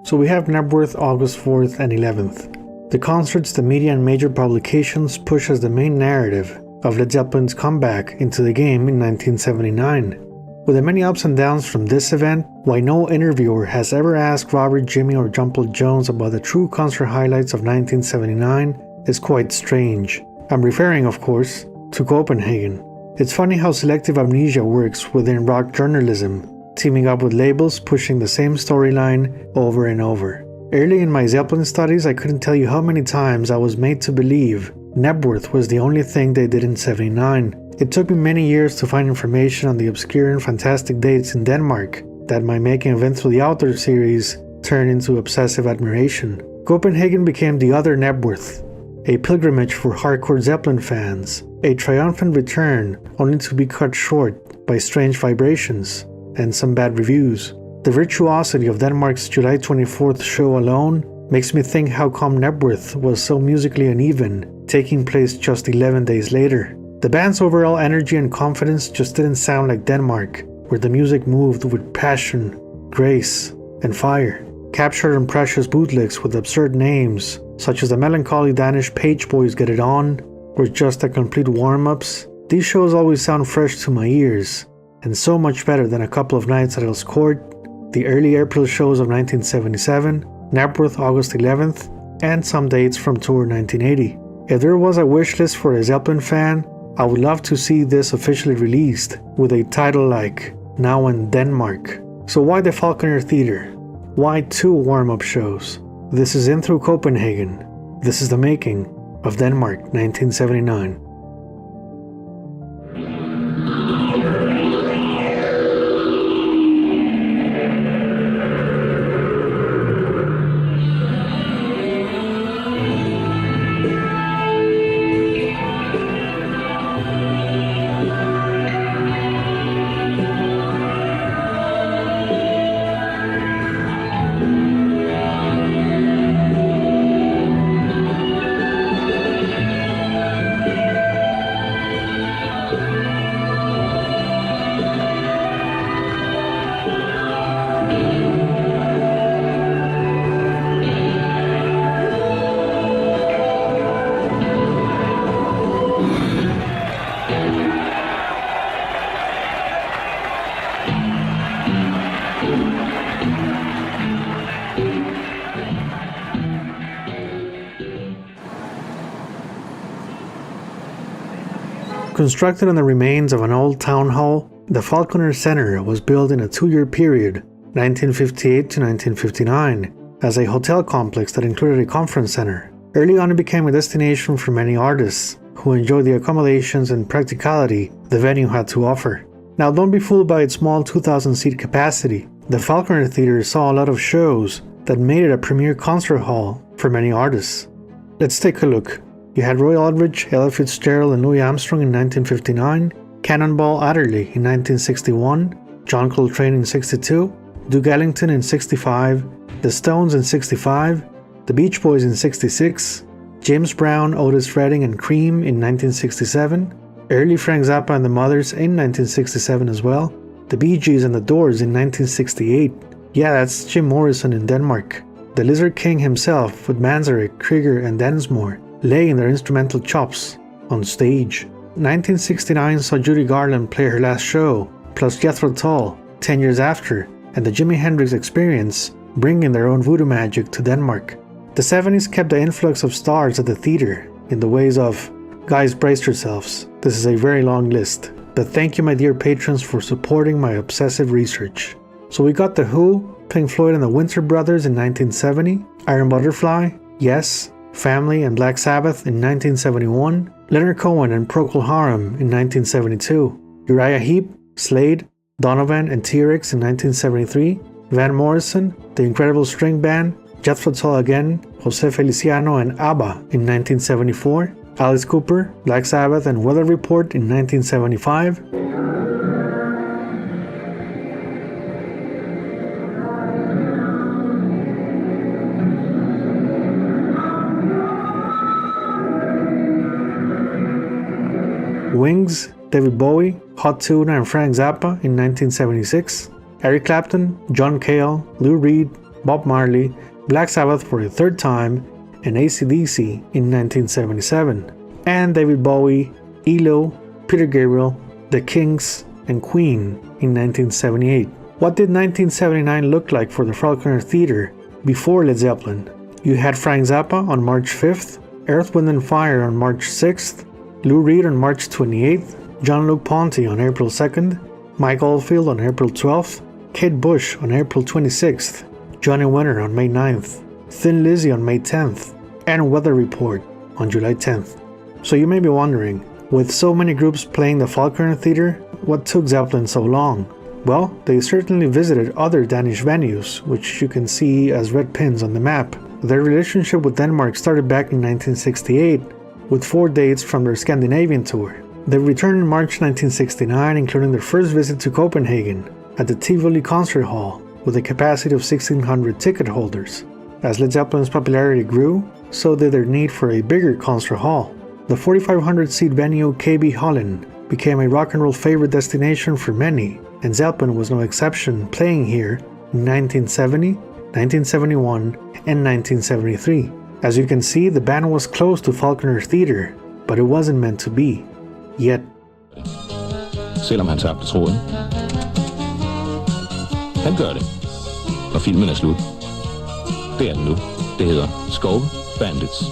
So we have Knebworth August 4th and 11th. The concerts the media and major publications push as the main narrative of Led Zeppelin's comeback into the game in 1979. With the many ups and downs from this event, why no interviewer has ever asked Robert, Jimmy or John Paul Jones about the true concert highlights of 1979 is quite strange. I'm referring, of course, to Copenhagen. It's funny how selective amnesia works within rock journalism, teaming up with labels pushing the same storyline over and over. Early in my Zeppelin studies, I couldn't tell you how many times I was made to believe Knebworth was the only thing they did in '79. It took me many years to find information on the obscure and fantastic dates in Denmark that my Making Events Through the Outdoor series turned into obsessive admiration. Copenhagen became the other Knebworth, a pilgrimage for hardcore Zeppelin fans, a triumphant return only to be cut short by strange vibrations and some bad reviews. The virtuosity of Denmark's July 24th show alone makes me think how come Knebworth was so musically uneven, taking place just 11 days later. The band's overall energy and confidence just didn't sound like Denmark, where the music moved with passion, grace, and fire. Captured on precious bootlegs with absurd names, such as the melancholy Danish Page Boys Get It On, or just the complete warm-ups, these shows always sound fresh to my ears, and so much better than a couple of nights at Earl's Court, the early April shows of 1977, Knebworth August 11th, and some dates from tour 1980. If there was a wish list for a Zeppelin fan, I would love to see this officially released with a title like Now in Denmark. So why the Falkoner Theater? Why 2 warm-up shows? This is In Through Copenhagen. This is the making of Denmark 1979. Constructed on the remains of an old town hall, the Falkoner Center was built in a 2-year period, 1958 to 1959, as a hotel complex that included a conference center. Early on it became a destination for many artists, who enjoyed the accommodations and practicality the venue had to offer. Now don't be fooled by its small 2,000-seat capacity. The Falkoner Theater saw a lot of shows that made it a premier concert hall for many artists. Let's take a look. You had Roy Aldridge, Ella Fitzgerald and Louis Armstrong in 1959, Cannonball Adderley in 1961, John Coltrane in 62, Duke Ellington in 65, The Stones in 65, The Beach Boys in 66, James Brown, Otis Redding and Cream in 1967, early Frank Zappa and the Mothers in 1967 as well, The Bee Gees and the Doors in 1968. Yeah, that's Jim Morrison in Denmark. The Lizard King himself with Manzarek, Krieger and Densmore laying their instrumental chops on stage. 1969 saw Judy Garland play her last show, plus Jethro Tull 10 years after, and the Jimi Hendrix Experience bringing their own voodoo magic to Denmark. The 70s kept the influx of stars at the theater in the ways of, guys, brace yourselves, this is a very long list, but thank you my dear patrons for supporting my obsessive research. So we got The Who, Pink Floyd and the Winter Brothers in 1970, Iron Butterfly, Yes, Family and Black Sabbath in 1971, Leonard Cohen and Procol Harum in 1972, Uriah Heep, Slade, Donovan and T-Rex in 1973, Van Morrison, The Incredible String Band, Jethro Tull Again, Jose Feliciano and ABBA in 1974, Alice Cooper, Black Sabbath and Weather Report in 1975, Wings, David Bowie, Hot Tuna and Frank Zappa in 1976, Eric Clapton, John Cale, Lou Reed, Bob Marley, Black Sabbath for the third time, and AC/DC in 1977, and David Bowie, ELO, Peter Gabriel, The Kinks, and Queen in 1978. What did 1979 look like for the Falkoner Theatre before Led Zeppelin? You had Frank Zappa on March 5th, Earth, Wind & Fire on March 6th, Lou Reed on March 28th, Jean-Luc Ponty on April 2nd, Mike Oldfield on April 12th, Kate Bush on April 26th, Johnny Winter on May 9th, Thin Lizzy on May 10th, and Weather Report on July 10th. So you may be wondering, with so many groups playing the Falkoner Theatre, what took Zeppelin so long? Well, they certainly visited other Danish venues, which you can see as red pins on the map. Their relationship with Denmark started back in 1968, with 4 dates from their Scandinavian tour. They returned in March 1969, including their first visit to Copenhagen at the Tivoli Concert Hall with a capacity of 1,600 ticket holders. As Led Zeppelin's popularity grew, so did their need for a bigger concert hall. The 4,500-seat venue KB Hallen became a rock and roll favorite destination for many, and Zeppelin was no exception, playing here in 1970, 1971, and 1973. As you can see, the band was close to Falkoner Theatre, but it wasn't meant to be. Yet. Selvom han tabte tråden. Han gør det, når filmen er slut. Det er den nu. Det hedder Skove Bandits.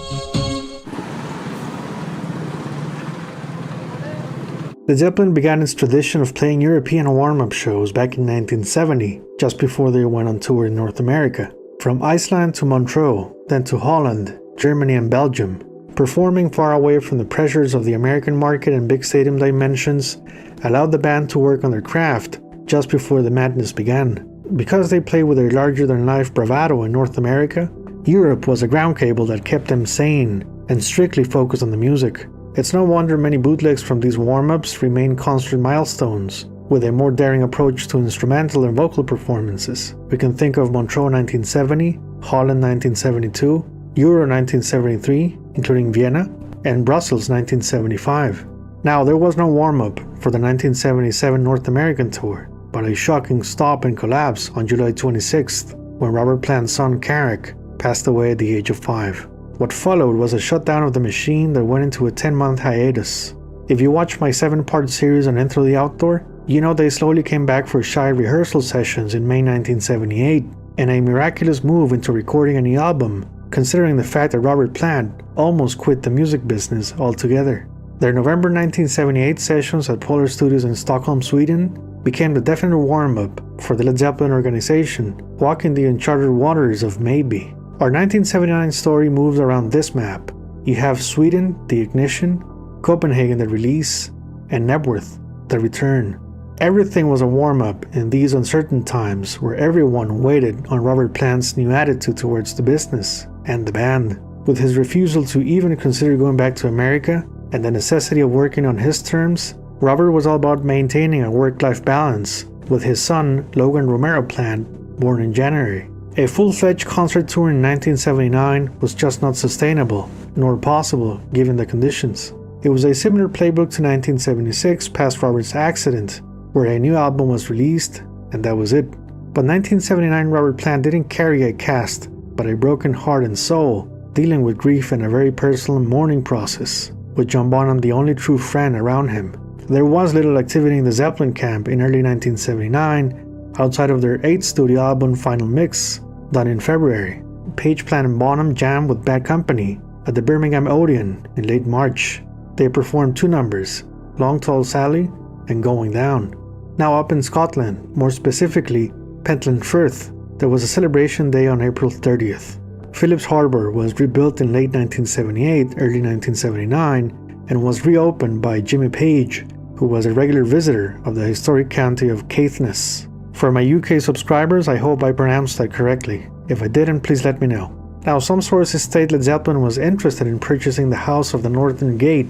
Led Zeppelin began its tradition of playing European warm-up shows back in 1970, just before they went on tour in North America. From Iceland to Montreux, then to Holland, Germany and Belgium, performing far away from the pressures of the American market and big stadium dimensions allowed the band to work on their craft just before the madness began. Because they played with a larger-than-life bravado in North America, Europe was a ground cable that kept them sane and strictly focused on the music. It's no wonder many bootlegs from these warm-ups remain concert milestones, with a more daring approach to instrumental and vocal performances. We can think of Montreux 1970, Holland 1972, Euro 1973, including Vienna, and Brussels 1975. Now, there was no warm-up for the 1977 North American tour, but a shocking stop and collapse on July 26th, when Robert Plant's son Carrick passed away at the age of 5. What followed was a shutdown of the machine that went into a 10-month hiatus. If you watch my 7-part series on Into the Outdoor, you know they slowly came back for shy rehearsal sessions in May 1978, and a miraculous move into recording a new album, considering the fact that Robert Plant almost quit the music business altogether. Their November 1978 sessions at Polar Studios in Stockholm, Sweden, became the definite warm-up for the Led Zeppelin organization, walking the uncharted waters of maybe. Our 1979 story moves around this map. You have Sweden, the ignition, Copenhagen, the release, and Knebworth, the return. Everything was a warm-up in these uncertain times where everyone waited on Robert Plant's new attitude towards the business and the band. With his refusal to even consider going back to America and the necessity of working on his terms, Robert was all about maintaining a work-life balance with his son Logan Romero Plant, born in January. A full-fledged concert tour in 1979 was just not sustainable, nor possible given the conditions. It was a similar playbook to 1976 past Robert's accident, where a new album was released, and that was it. But 1979 Robert Plant didn't carry a cast, but a broken heart and soul, dealing with grief and a very personal mourning process, with John Bonham the only true friend around him. There was little activity in the Zeppelin camp in early 1979, outside of their 8th studio album Final Mix, done in February. Page, Plant and Bonham jammed with Bad Company at the Birmingham Odeon in late March. They performed 2 numbers, Long Tall Sally and Going Down. Now up in Scotland, more specifically Pentland Firth, there was a celebration day on April 30th. Phillips Harbour was rebuilt in late 1978, early 1979, and was reopened by Jimmy Page, who was a regular visitor of the historic county of Caithness. For my UK subscribers, I hope I pronounced that correctly. If I didn't, please let me know. Now, some sources state Led Zeppelin was interested in purchasing the House of the Northern Gate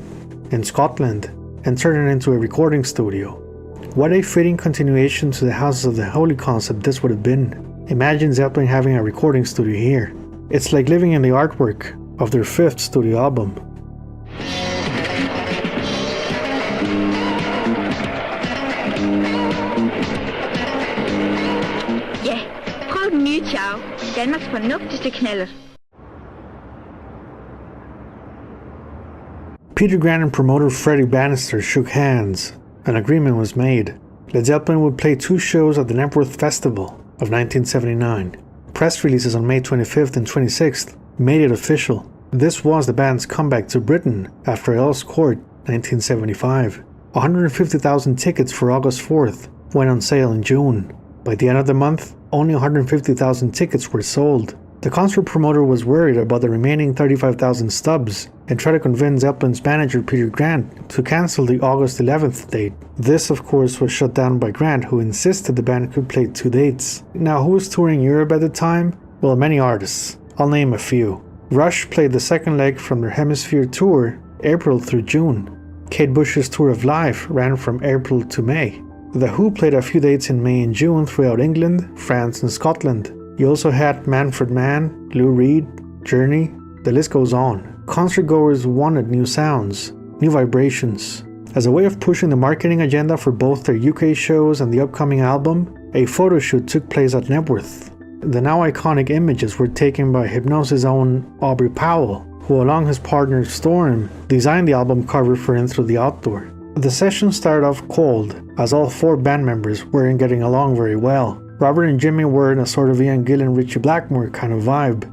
in Scotland and turning it into a recording studio. What a fitting continuation to the Houses of the Holy concept this would have been. Imagine Zeppelin having a recording studio here. It's like living in the artwork of their 5th studio album. Ja, prøv den nye, ciao. Danmarks fornuftigste knallert. Peter Grant and promoter Freddie Bannister shook hands. An agreement was made. Led Zeppelin would play 2 shows at the Knebworth Festival of 1979. Press releases on May 25th and 26th made it official. This was the band's comeback to Britain after Earl's Court 1975. 150,000 tickets for August 4th went on sale in June. By the end of the month, only 150,000 tickets were sold. The concert promoter was worried about the remaining 35,000 stubs and tried to convince Zeppelin's manager Peter Grant to cancel the August 11th date. This, of course, was shut down by Grant, who insisted the band could play 2 dates. Now, who was touring Europe at the time? Well, many artists. I'll name a few. Rush played the second leg from their Hemisphere tour, April through June. Kate Bush's Tour of Life ran from April to May. The Who played a few dates in May and June throughout England, France, and Scotland. You also had Manfred Mann, Lou Reed, Journey, the list goes on. Concertgoers wanted new sounds, new vibrations. As a way of pushing the marketing agenda for both their UK shows and the upcoming album, a photo shoot took place at Knebworth. The now iconic images were taken by Hypnosis' own Aubrey Powell, who along his partner Storm designed the album cover for In Through the Outdoor. The session started off cold, as all 4 band members weren't getting along very well. Robert and Jimmy were in a sort of Ian Gillan, Richie Blackmore kind of vibe.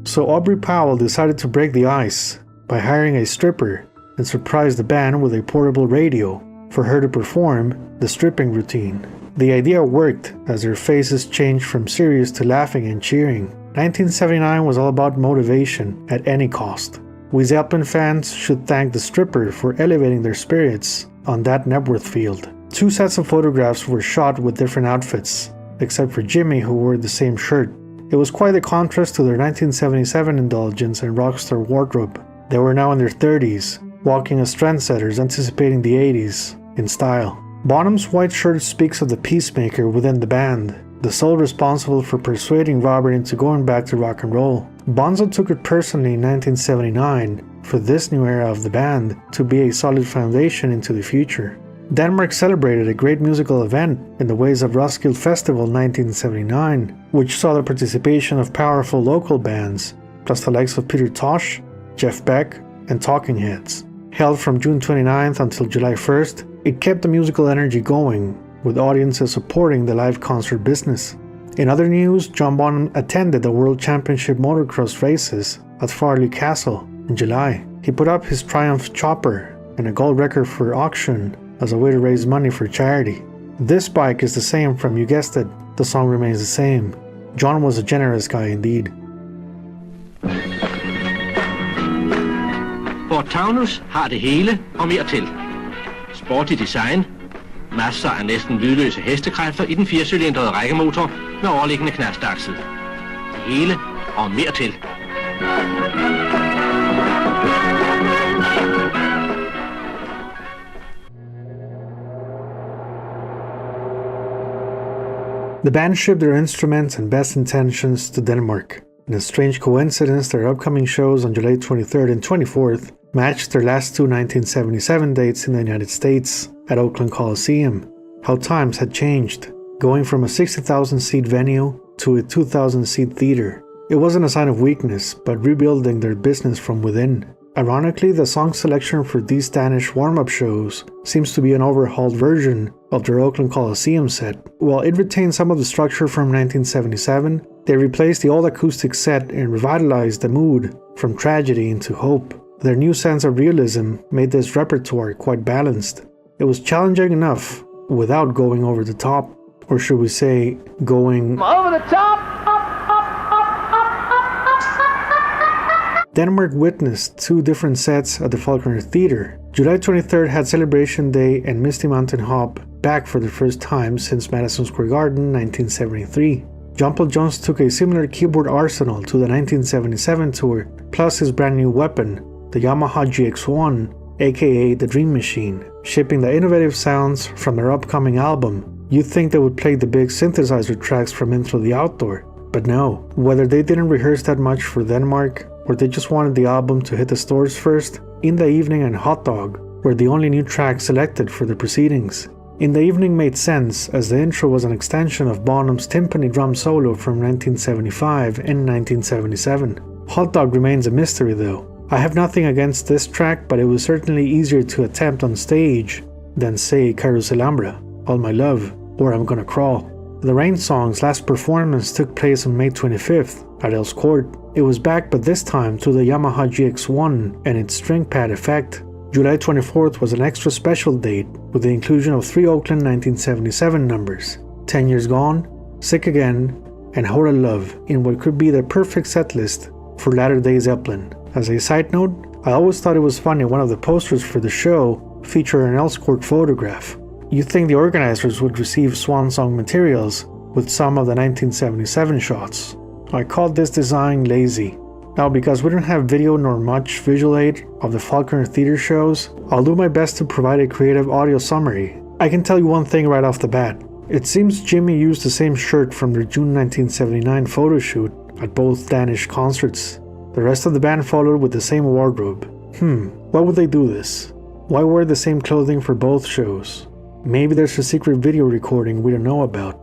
So Aubrey Powell decided to break the ice by hiring a stripper and surprised the band with a portable radio for her to perform the stripping routine. The idea worked as their faces changed from serious to laughing and cheering. 1979 was all about motivation at any cost. We Zeppelin fans should thank the stripper for elevating their spirits on that Knebworth field. 2 sets of photographs were shot with different outfits, except for Jimmy, who wore the same shirt. It was quite a contrast to their 1977 indulgence and rockstar wardrobe. They were now in their 30s, walking as trendsetters anticipating the 80s in style. Bonham's white shirt speaks of the peacemaker within the band, the soul responsible for persuading Robert into going back to rock and roll. Bonzo took it personally in 1979 for this new era of the band to be a solid foundation into the future. Denmark celebrated a great musical event in the Ways of Roskilde Festival 1979, which saw the participation of powerful local bands, plus the likes of Peter Tosh, Jeff Beck, and Talking Heads. Held from June 29th until July 1st, it kept the musical energy going, with audiences supporting the live concert business. In other news, John Bonham attended the World Championship motocross races at Farley Castle in July. He put up his Triumph chopper and a gold record for auction as a way to raise money for charity. This bike is the same from, you guessed it, the song remains the same. John was a generous guy indeed. Ford Taunus har det hele og mere til. Sporty design, masser af næsten lydløse hestekræfter i den 4-cylindrede rækkemotor med overliggende knastaksel. Det hele og mere til. The band shipped their instruments and best intentions to Denmark. In a strange coincidence, their upcoming shows on July 23rd and 24th matched their last 2 1977 dates in the United States at Oakland Coliseum. How times had changed, going from a 60,000-seat venue to a 2,000-seat theater. It wasn't a sign of weakness, but rebuilding their business from within. Ironically, the song selection for these Danish warm-up shows seems to be an overhauled version of their Oakland Coliseum set. While it retained some of the structure from 1977, they replaced the old acoustic set and revitalized the mood from tragedy into hope. Their new sense of realism made this repertoire quite balanced. It was challenging enough without going over the top, or should we say, going over the top. Denmark witnessed 2 different sets at the Falkoner Theatre. July 23rd had Celebration Day and Misty Mountain Hop back for the first time since Madison Square Garden 1973. John Paul Jones took a similar keyboard arsenal to the 1977 tour, plus his brand new weapon, the Yamaha GX1, aka the Dream Machine, shipping the innovative sounds from their upcoming album. You'd think they would play the big synthesizer tracks from In Through the Outdoor, but no. Whether they didn't rehearse that much for Denmark, or they just wanted the album to hit the stores first, In the Evening and Hot Dog were the only new tracks selected for the proceedings. In the Evening made sense, as the intro was an extension of Bonham's timpani drum solo from 1975 and 1977. Hot Dog remains a mystery though. I have nothing against this track, but it was certainly easier to attempt on stage than say Carouselambra, All My Love, or I'm Gonna Crawl. The Rain song's last performance took place on May 25th at Earls Court. It was back, but this time to the Yamaha GX1 and its string pad effect. July 24th was an extra special date with the inclusion of 3 Oakland 1977 numbers, 10 Years Gone, Sick Again, and Hora Love in what could be the perfect setlist for latter-day Zeppelin. As a side note, I always thought it was funny one of the posters for the show featured an Earls Court photograph. You'd think the organizers would receive Swan Song materials with some of the 1977 shots. I called this design lazy. Now, because we don't have video nor much visual aid of the Falkoner Theater shows, I'll do my best to provide a creative audio summary. I can tell you one thing right off the bat. It seems Jimmy used the same shirt from their June 1979 photo shoot at both Danish concerts. The rest of the band followed with the same wardrobe. Why would they do this? Why wear the same clothing for both shows? Maybe there's a secret video recording we don't know about.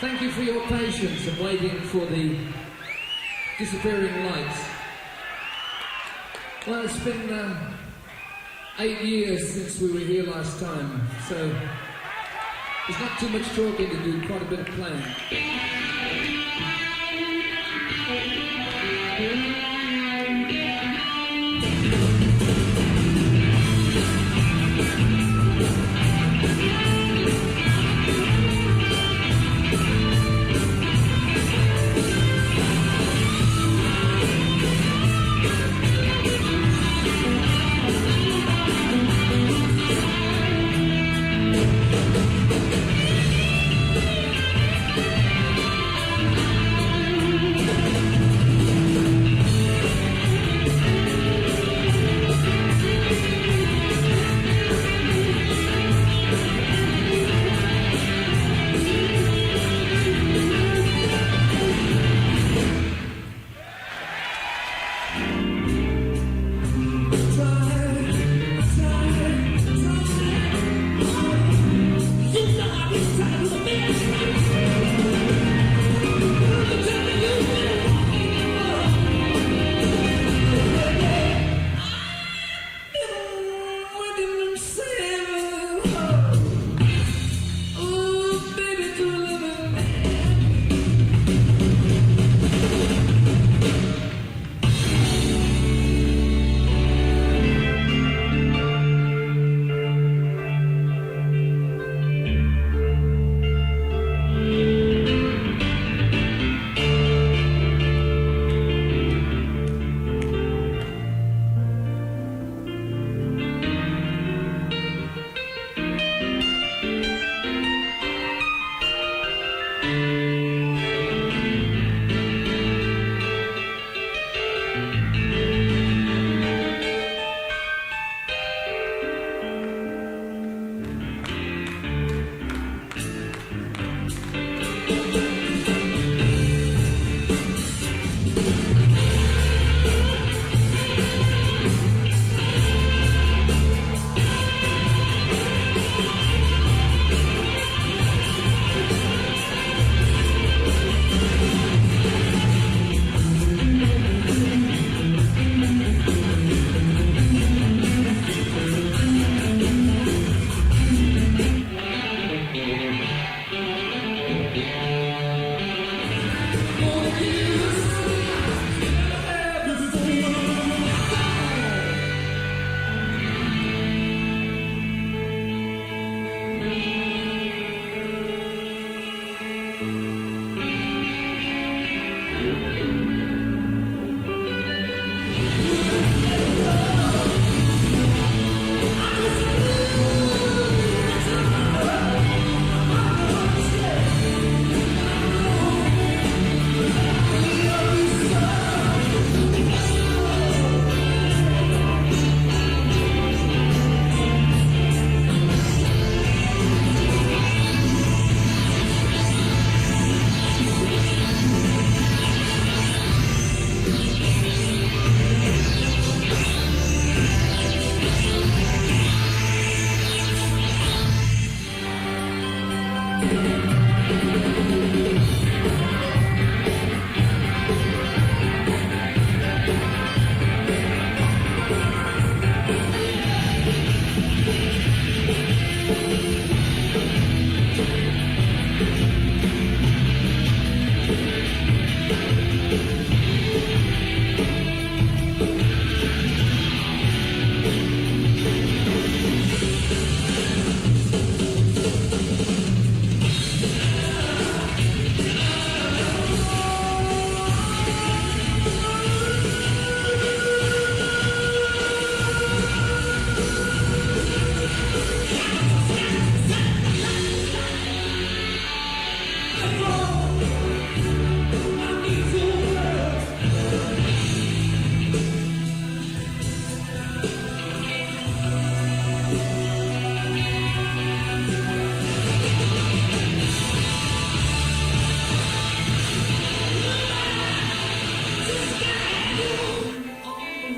Thank you for your patience and waiting for the disappearing lights. Well, it's been 8 years since we were here last time, so there's not too much talking to do, quite a bit of playing.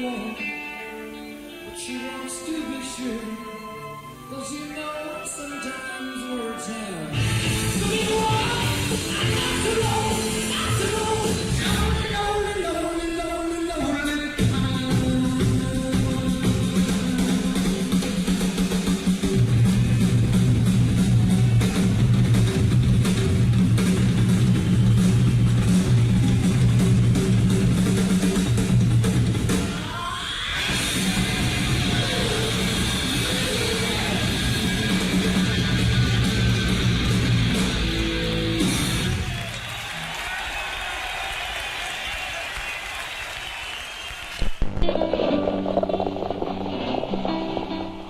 won't. But she wants to be sure. 'Cause you know sometimes words have. So you are not alone, not alone. Lonely, lonely, lonely, lonely, lonely.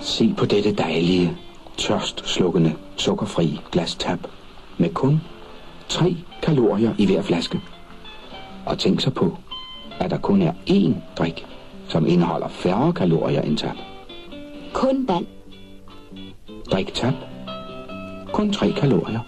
Se på dette dejlige, tørstslukkende, sukkerfri glas tab med kun 3 kalorier i hver flaske. Og tænk så på, at der kun er én drik, som indeholder færre kalorier end tab. Kun vand. Drik tab. Kun 3 kalorier.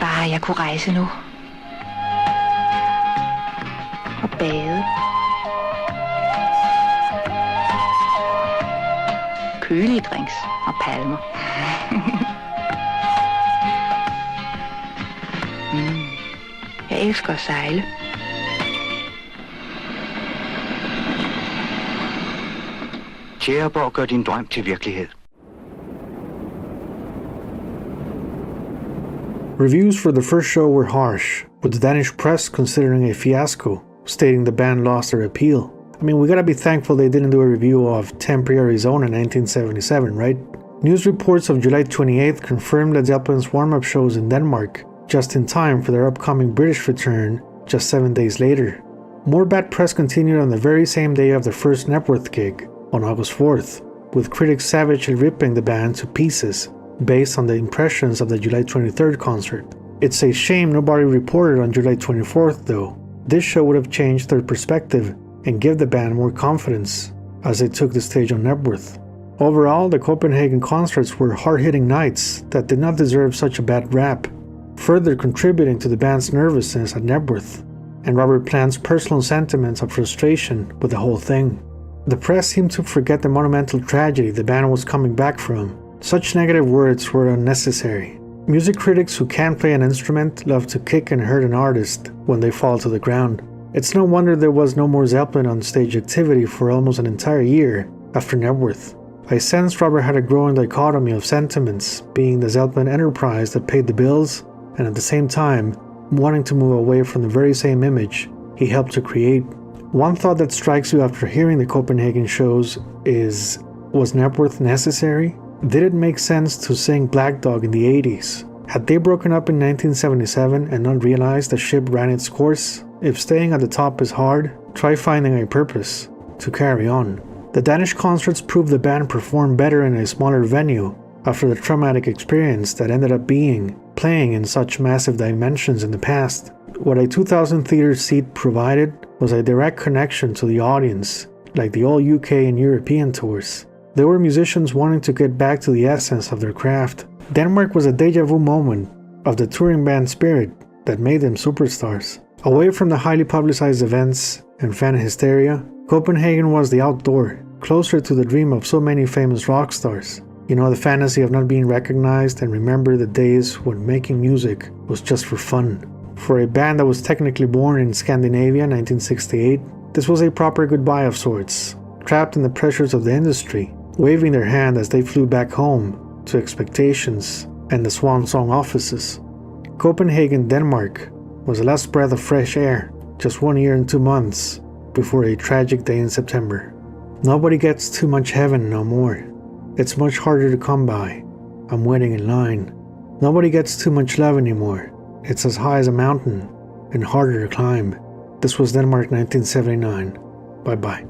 Bare jeg kunne rejse nu. Og bade. Kølige drinks og palmer. Jeg elsker at sejle. Tjæreborg gør din drøm til virkelighed. Reviews for the first show were harsh, with the Danish press considering a fiasco, stating the band lost their appeal. I mean, we gotta be thankful they didn't do a review of Temporary Zone in 1977, right? News reports of July 28th confirmed Led Zeppelin's warm-up shows in Denmark, just in time for their upcoming British return just 7 days later. More bad press continued on the very same day of the first Knebworth gig, on August 4th, with critics savagely ripping the band to pieces, based on the impressions of the July 23rd concert. It's a shame nobody reported on July 24th though. This show would have changed their perspective and give the band more confidence as they took the stage on Knebworth. Overall, the Copenhagen concerts were hard-hitting nights that did not deserve such a bad rap, further contributing to the band's nervousness at Knebworth and Robert Plant's personal sentiments of frustration with the whole thing. The press seemed to forget the monumental tragedy the band was coming back from. Such negative words were unnecessary. Music critics who can't play an instrument love to kick and hurt an artist when they fall to the ground. It's no wonder there was no more Zeppelin on stage activity for almost an entire year after Knebworth. I sensed Robert had a growing dichotomy of sentiments, being the Zeppelin enterprise that paid the bills, and at the same time, wanting to move away from the very same image he helped to create. One thought that strikes you after hearing the Copenhagen shows is, was Knebworth necessary? Did it make sense to sing Black Dog in the 80s? Had they broken up in 1977 and not realized the ship ran its course? If staying at the top is hard, try finding a purpose to carry on. The Danish concerts proved the band performed better in a smaller venue after the traumatic experience that ended up being playing in such massive dimensions in the past. What a 2,000 theater seat provided was a direct connection to the audience, like the all UK and European tours. There were musicians wanting to get back to the essence of their craft. Denmark was a deja vu moment of the touring band spirit that made them superstars. Away from the highly publicized events and fan hysteria, Copenhagen was the outdoor, closer to the dream of so many famous rock stars. You know, the fantasy of not being recognized and remember the days when making music was just for fun. For a band that was technically born in Scandinavia in 1968, this was a proper goodbye of sorts, trapped in the pressures of the industry, waving their hand as they flew back home to expectations and the swan song offices. Copenhagen, Denmark was the last breath of fresh air, just 1 year and 2 months before a tragic day in September. Nobody gets too much heaven no more. It's much harder to come by. I'm waiting in line. Nobody gets too much love anymore. It's as high as a mountain and harder to climb. This was Denmark 1979. Bye-bye.